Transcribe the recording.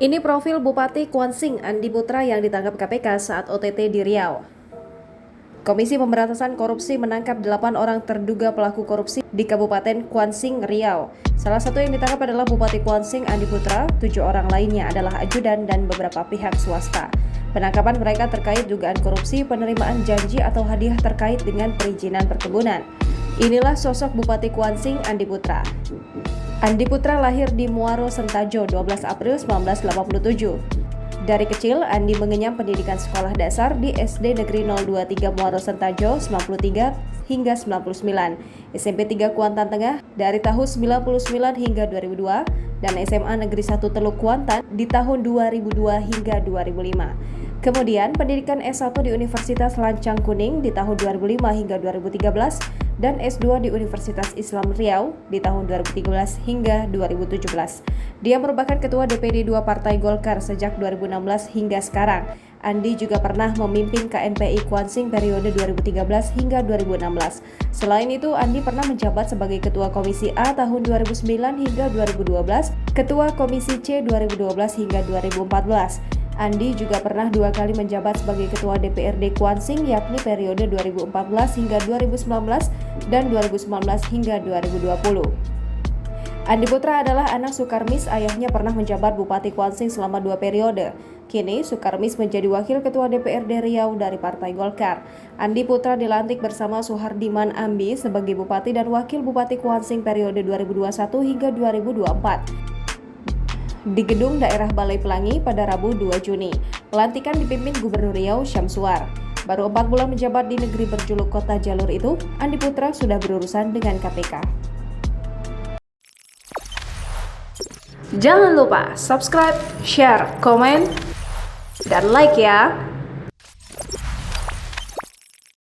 Ini profil Bupati Kuansing Andi Putra yang ditangkap KPK saat OTT di Riau. Komisi Pemberantasan Korupsi menangkap 8 orang terduga pelaku korupsi di Kabupaten Kuansing, Riau. Salah satu yang ditangkap adalah Bupati Kuansing Andi Putra, 7 orang lainnya adalah ajudan dan beberapa pihak swasta. Penangkapan mereka terkait dugaan korupsi, penerimaan janji atau hadiah terkait dengan perizinan perkebunan. Inilah sosok Bupati Kuansing Andi Putra. Andi Putra lahir di Muaro Sentajo 12 April 1987. Dari kecil, Andi mengenyam pendidikan sekolah dasar di SD Negeri 023 Muaro Sentajo 93 hingga 99, SMP 3 Kuantan Tengah dari tahun 99 hingga 2002, dan SMA Negeri 1 Teluk Kuantan di tahun 2002 hingga 2005. Kemudian pendidikan S1 di Universitas Lancang Kuning di tahun 2005 hingga 2013 dan S2 di Universitas Islam Riau di tahun 2013 hingga 2017. Dia merupakan Ketua DPD 2 Partai Golkar sejak 2016 hingga sekarang. Andi juga pernah memimpin KNPI Kuansing periode 2013 hingga 2016. Selain itu, Andi pernah menjabat sebagai Ketua Komisi A tahun 2009 hingga 2012, Ketua Komisi C 2012 hingga 2014. Andi juga pernah 2 kali menjabat sebagai Ketua DPRD Kuansing, yakni periode 2014 hingga 2019 dan 2019 hingga 2020. Andi Putra adalah anak Sukarmis, ayahnya pernah menjabat Bupati Kuansing selama 2 periode. Kini Sukarmis menjadi Wakil Ketua DPRD Riau dari Partai Golkar. Andi Putra dilantik bersama Suhardiman Ambi sebagai Bupati dan Wakil Bupati Kuansing periode 2021 hingga 2024. Di Gedung Daerah Balai Pelangi pada Rabu 2 Juni. Pelantikan dipimpin Gubernur Riau Syamsuar. Baru 4 bulan menjabat di negeri berjuluk Kota Jalur itu, Andi Putra sudah berurusan dengan KPK. Jangan lupa subscribe, share, komen, dan like ya!